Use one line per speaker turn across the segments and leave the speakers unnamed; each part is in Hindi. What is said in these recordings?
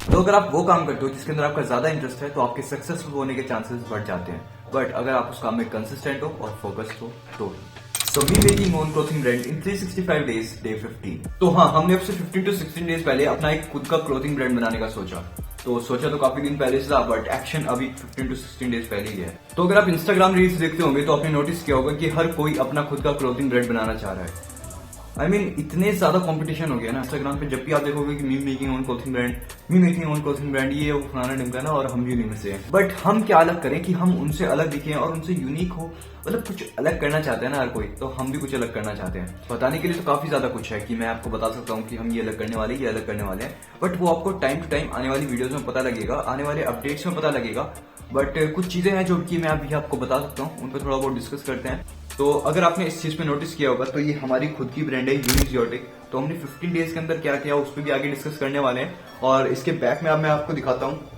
तो अगर आप वो काम करते हो जिसके अंदर आपका ज्यादा इंटरेस्ट है तो आपके सक्सेसफुल होने के चांसेस बढ़ जाते हैं। बट अगर आप उस काम में कंसिस्टेंट हो और फोकस्ड हो तो so me making own clothing brand in 365 days day 15। तो हाँ, हमने अब से 15 to 16 डेज पहले अपना एक खुद का क्लोथिंग ब्रांड बनाने का सोचा। तो सोचा तो काफी दिन पहले से था, बट एक्शन अभी 15 to 16 डेज पहले ही है। तो अगर आप इंस्टाग्राम रील्स देखते होंगे तो आपने नोटिस किया होगा कि हर कोई अपना खुद का क्लोथिंग ब्रांड बनाना चाह रहा है। आई मीन इतने ज्यादा कंपटीशन हो गया ना इंस्टाग्राम पे। जब भी आप देखोगे कि me making on clothing brand, me making on clothing brand, ये वो फलाना ढिमकाना, और हम भी उन्हीं में से हैं। बट हम क्या अलग करें कि हम उनसे अलग दिखें और उनसे यूनिक हो। मतलब कुछ अलग करना चाहते हैं ना हर कोई, तो हम भी कुछ अलग करना चाहते हैं। बताने के लिए तो काफी ज्यादा कुछ है कि मैं आपको बता सकता हूँ कि हम ये अलग करने वाले, ये अलग करने वाले हैं। बट वो आपको टाइम टू टाइम आने वाली वीडियोज में पता लगेगा, आने वाले अपडेट्स में पता लगेगा। बट कुछ चीजें हैं जो कि मैं अभी आपको बता सकता हूँ, उन पर थोड़ा बहुत डिस्कस करते हैं। तो अगर आपने इस चीज पे नोटिस किया होगा तो ये हमारी खुद की ब्रांड है यूनिक्स। तो हमने 15 डेज के अंदर क्या किया उस पर भी आगे डिस्कस करने वाले हैं। और इसके बैक में अब मैं आपको दिखाता हूँ।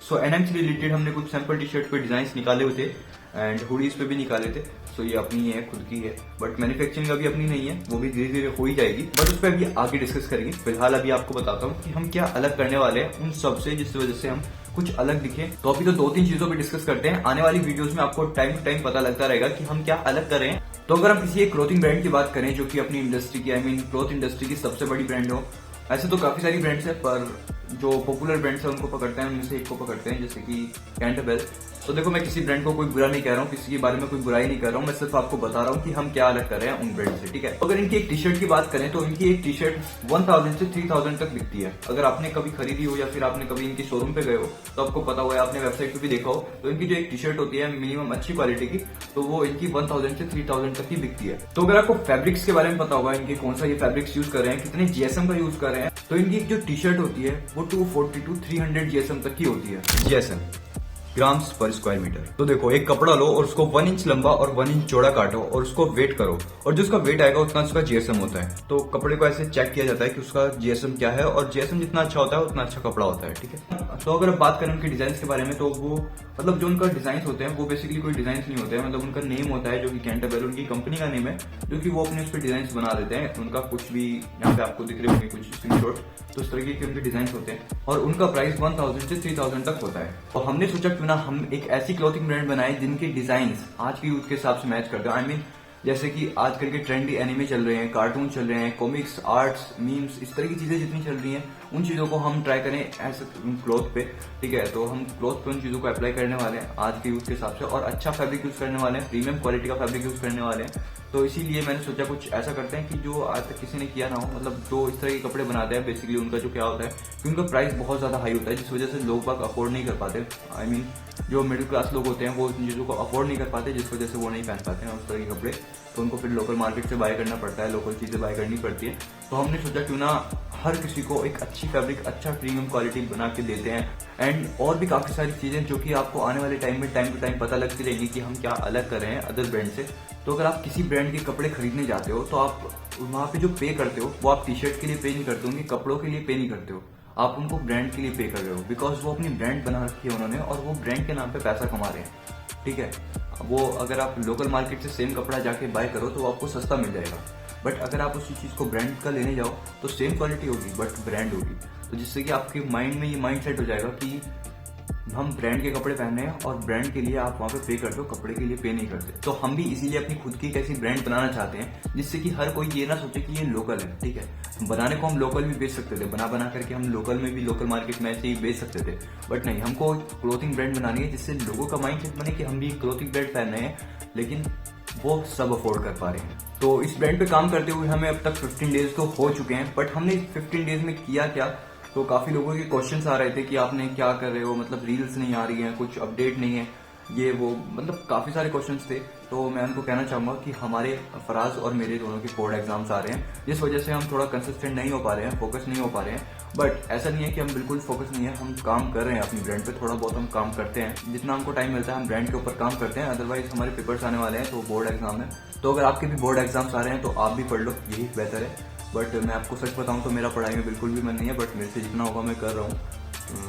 सो एनएम से रिलेटेड हमने कुछ सैंपल टी शर्ट पे डिजाइन निकाले हुए थे एंड हुडीज पे भी निकाले थे। सो ये अपनी है, खुद की है, बट मैन्युफैक्चरिंग अभी अपनी नहीं है, वो भी धीरे धीरे हो ही जाएगी। बट उस पर अभी आगे डिस्कस करेंगे। फिलहाल अभी आपको बताता हूँ कि हम क्या अलग करने वाले हैं उन सबसे, जिसकी वजह से हम कुछ अलग दिखे। तो अभी तो 2-3 चीजों पे डिस्कस करते हैं। आने वाली वीडियोस में आपको टाइम टू टाइम पता लगता रहेगा कि हम क्या अलग कर रहे हैं। तो अगर हम किसी एक क्लोथिंग ब्रांड की बात करें जो कि अपनी इंडस्ट्री की, आई मीन क्लोथ इंडस्ट्री की सबसे बड़ी ब्रांड हो, ऐसे तो काफी सारी ब्रांड्स है, पर जो पॉपुलर ब्रांड्स है उनको पकड़ते हैं, उनमें से एक को पकड़ते हैं, जैसे कि कैंटरबेल। तो देखो, मैं किसी ब्रांड को कोई बुरा नहीं कह रहा हूँ, किसी के बारे में कोई बुराई नहीं कर रहा हूँ, मैं सिर्फ आपको बता रहा हूँ कि हम क्या अलग कर रहे हैं उन ब्रांड से, ठीक है। अगर इनकी एक टी शर्ट की बात करें तो इनकी एक टी शर्ट 1000 से 3000 तक बिकती है। अगर आपने कभी खरीदी हो या फिर आपने कभी इनकी शोरूम पे गए हो तो आपको पता हुआ है, आपने वेबसाइट पे भी देखा हो, तो इनकी जो एक टी शर्ट होती है मिनिमम अच्छी क्वालिटी की, तो वो इनकी 1000 से 3000 तक ही बिकती है। तो अगर आपको फैब्रिक्स के बारे में पता होगा, इनके कौन सा ये फैब्रिक्स यूज कर रहे हैं, कितने जीएसएम का यूज कर रहे हैं, तो इनकी जो टी शर्ट होती है वो 240 to 300 जीएसएम तक की होती है। जीएसएम, ग्राम्स पर स्क्वायर मीटर। तो देखो, एक कपड़ा लो और उसको 1 इंच लंबा और 1 इंच चौड़ा काटो और उसको वेट करो, और जो उसका वेट आएगा उतना उसका जीएसएम होता है। तो कपड़े को ऐसे चेक किया जाता है कि उसका जीएसएम क्या है, और जीएसएम जितना अच्छा होता है उतना अच्छा कपड़ा होता है, ठीक है। तो अगर बात करें उनके डिजाइन के बारे में, तो वो मतलब जो उनका डिजाइन होते हैं वो बेसिकली कोई डिजाइन नहीं होते हैं, मतलब उनका नेम होता है जो कि कैंटरबेल, उनकी कंपनी का नेम है, जो कि वो अपने उस पर डिजाइन बना देते हैं। उनका कुछ भी यहाँ पे आपको दिख रहे होंगे कुछ स्क्रीनशॉट, तो इस तरीके के उनके डिजाइन होते हैं, और उनका प्राइस 1000 से 3000 तक होता है। तो हमने सोचा क्यों ना हम एक ऐसी क्लोथिंग ब्रांड बनाए जिनके डिजाइन आज के यूथ के हिसाब से मैच करते हैं। आई मीन जैसे कि आजकल के ट्रेंडी एनिमे चल रहे हैं, कार्टून चल रहे हैं, कॉमिक्स, आर्ट्स, मीम्स, इस तरह की चीजें जितनी चल रही हैं, उन चीजों को हम ट्राई करें ऐसे क्लोथ पे, ठीक है। तो हम क्लोथ पे उन चीजों को अप्लाई करने वाले हैं आज के यूथ के हिसाब से, और अच्छा फैब्रिक यूज करने वाले हैं, प्रीमियम क्वालिटी का फैब्रिक यूज करने वाले हैं। तो इसीलिए मैंने सोचा कुछ ऐसा करते हैं कि जो आज तक किसी ने किया ना हो, मतलब जो इस तरह के कपड़े बनाते हैं, बेसिकली उनका जो क्या होता है कि उनका प्राइस बहुत ज्यादा हाई होता है, जिस वजह से लोग बाग अफोर्ड नहीं कर पाते। आई मीन जो मिडिल क्लास लोग होते हैं वो इन चीजों को अफोर्ड नहीं कर पाते, जिस वजह से वो नहीं पहन पाते हैं उस तरह के कपड़े। तो उनको फिर लोकल मार्केट से बाय करना पड़ता है, लोकल चीजें बाय करनी पड़ती है। तो हमने सोचा क्यों ना हर किसी को एक अच्छी फैब्रिक, अच्छा प्रीमियम क्वालिटी बना के देते हैं, एंड और भी काफी सारी चीजें जो कि आपको आने वाले टाइम में टाइम टू टाइम पता लगती रहेगी कि हम क्या अलग कर रहे हैं अदर ब्रांड से। तो अगर आप किसी ब्रांड के कपड़े खरीदने जाते हो तो आप वहां पे जो पे करते हो वो आप टी शर्ट के लिए पे नहीं करते होंगे, कपड़ों के लिए पे नहीं करते हो, आप उनको ब्रांड के लिए पे कर रहे हो, बिकॉज वो अपनी ब्रांड बना रखी है उन्होंने और वो ब्रांड के नाम पे पैसा कमा रहे हैं, ठीक है। वो अगर आप लोकल मार्केट से सेम कपड़ा जाके बाय करो तो आपको सस्ता मिल जाएगा, बट अगर आप उसी चीज को ब्रांड का लेने जाओ तो सेम क्वालिटी होगी बट ब्रांड होगी। तो जिससे कि आपके माइंड में ये माइंड सेट हो जाएगा कि हम ब्रांड के कपड़े पहन रहे हैं और ब्रांड के लिए आप वहां पे पे करते हो, कपड़े के लिए पे नहीं करते। तो हम भी इसीलिए अपनी खुद की एक ऐसी ब्रांड बनाना चाहते हैं जिससे कि हर कोई ये ना सोचे कि ये लोकल है, ठीक है। बनाने को हम लोकल भी बेच सकते थे, बना करके हम लोकल में भी, लोकल मार्केट में ऐसे ही बेच सकते थे, बट नहीं, हमको क्लोथिंग ब्रांड बनानी है जिससे लोगों का माइंड सेट बने कि हम भी क्लोथिंग ब्रांड पहन रहे हैं, लेकिन वो सब अफोर्ड कर पा रहे हैं। तो इस ब्रांड पे काम करते हुए हमें अब तक 15 डेज तो हो चुके हैं, बट हमने 15 डेज में किया क्या। तो काफी लोगों के क्वेश्चंस आ रहे थे कि आपने क्या कर रहे हो, मतलब रील्स नहीं आ रही हैं, कुछ अपडेट नहीं है, ये वो, मतलब काफी सारे क्वेश्चंस थे। तो मैं उनको कहना चाहूंगा कि हमारे फराज और मेरे दोनों के बोर्ड एग्जाम्स आ रहे हैं, जिस वजह से हम थोड़ा कंसिस्टेंट नहीं हो पा रहे हैं, फोकस नहीं हो पा रहे हैं। बट ऐसा नहीं है कि हम बिल्कुल फोकस नहीं है, हम काम कर रहे हैं अपनी ब्रांड पे, थोड़ा बहुत हम काम करते हैं, जितना हमको टाइम मिलता है हम ब्रांड के ऊपर काम करते हैं। अदरवाइज हमारे पेपर्स आने वाले हैं तो बोर्ड एग्जाम है, तो अगर आपके भी बोर्ड एग्जाम्स आ रहे हैं तो आप भी पढ़ लो, यही बेहतर है। बट मैं आपको सच बताऊं तो मेरा पढ़ाई में बिल्कुल भी मन नहीं है, बट मेरे से जितना होगा मैं कर रहा हूँ,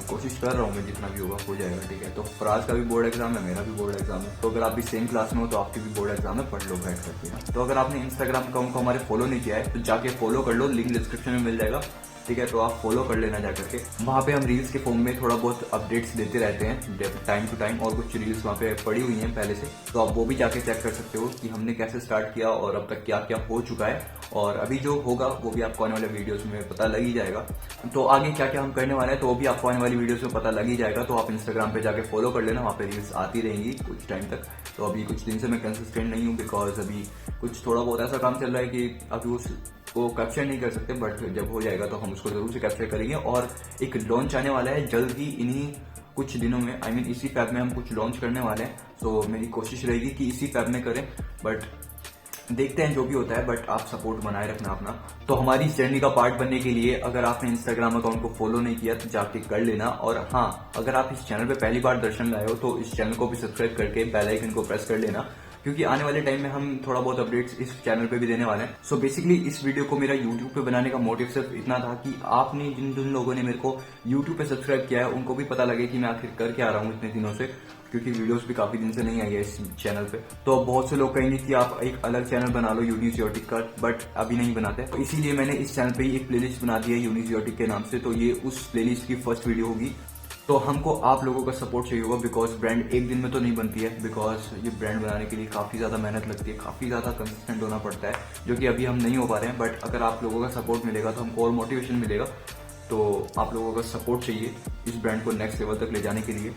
कोशिश कर रहा हूँ मैं, जितना भी होगा हो जाएगा, ठीक है। तो फराज का भी बोर्ड एग्जाम है, मेरा भी बोर्ड एग्जाम है, तो अगर आप भी सेम क्लास में हो तो आपकी भी बोर्ड एग्जाम है, पढ़ लो बैठ करके। तो अगर आपने इंस्टाग्राम अकाउंट को हमारे फॉलो नहीं किया है तो जाके फॉलो कर लो, लिंक डिस्क्रिप्शन में मिल जाएगा। ठीक है, तो आप फॉलो कर लेना जा करके। वहाँ पे हम रील्स के फॉर्म में थोड़ा बहुत अपडेट्स देते रहते हैं टाइम टू टाइम, और कुछ रील्स वहाँ पे पड़ी हुई हैं पहले से, तो आप वो भी जाके चेक कर सकते हो कि हमने कैसे स्टार्ट किया और अब तक क्या क्या हो चुका है, और अभी जो होगा वो भी आपको आने वाले वीडियोस में पता लग ही जाएगा। तो आगे क्या क्या हम करने वाले हैं तो वो भी आपको आने वाली वीडियोस में पता लग ही जाएगा। तो आप इंस्टाग्राम पे जाके फॉलो कर लेना, वहाँ पे रील्स आती रहेंगी कुछ टाइम तक। तो अभी कुछ दिन से मैं कंसिस्टेंट नहीं हूँ, बिकॉज अभी कुछ थोड़ा बहुत ऐसा काम चल रहा है कि अभी उसको कैप्चर नहीं कर सकते, बट जब हो जाएगा तो हम उसको जरूर से कैप्चर करेंगे। और एक लॉन्च आने वाला है जल्द ही, इन्हीं कुछ दिनों में, आई मीन इसी फैब में हम कुछ लॉन्च करने वाले हैं। तो मेरी कोशिश रहेगी कि इसी फैब में करें, बट देखते हैं जो भी होता है, बट आप सपोर्ट बनाए रखना अपना। तो हमारी इस जर्नी का पार्ट बनने के लिए अगर आपने इंस्टाग्राम अकाउंट को फॉलो नहीं किया तो जाके कर लेना। और हाँ, अगर आप इस चैनल पे पहली बार दर्शन लाए हो तो इस चैनल को भी सब्सक्राइब करके बेल आइकन को प्रेस कर लेना, क्योंकि आने वाले टाइम में हम थोड़ा बहुत अपडेट्स इस चैनल पे भी देने वाले हैं। सो बेसिकली इस वीडियो को मेरा यूट्यूब पे बनाने का मोटिव सिर्फ इतना था कि आपने जिन लोगों ने मेरे को यूट्यूब पे सब्सक्राइब किया है उनको भी पता लगे कि मैं आखिर कर क्या रहा हूँ इतने दिनों से, क्योंकि वीडियोस भी काफी दिन से नहीं आई है इस चैनल पे। तो बहुत से लोग कहेंगे कि आप एक अलग चैनल बना लो यूनिजियोटिक का, बट अभी नहीं बनाते। तो इसीलिए मैंने इस चैनल पे ही एक प्लेलिस्ट बना दी है यूनिजियोटिक के नाम से। तो ये उस प्लेलिस्ट की फर्स्ट वीडियो होगी। तो हमको आप लोगों का सपोर्ट चाहिए होगा, बिकॉज ब्रांड एक दिन में तो नहीं बनती है, बिकॉज ये ब्रांड बनाने के लिए काफी ज्यादा मेहनत लगती है, काफी ज्यादा कंसिस्टेंट होना पड़ता है, जो कि अभी हम नहीं हो पा रहे हैं। बट अगर आप लोगों का सपोर्ट मिलेगा तो हमको और मोटिवेशन मिलेगा। तो आप लोगों का सपोर्ट चाहिए इस ब्रांड को नेक्स्ट लेवल तक ले जाने के लिए।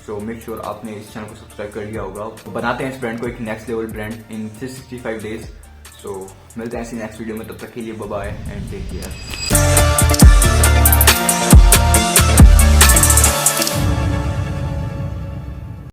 सो मेक श्योर आपने इस चैनल को सब्सक्राइब कर लिया होगा। बनाते हैं इस ब्रांड को एक next level brand in 365 days. So मिलते हैं इसी नेक्स्ट वीडियो में, तब तक के लिए bye bye and take care.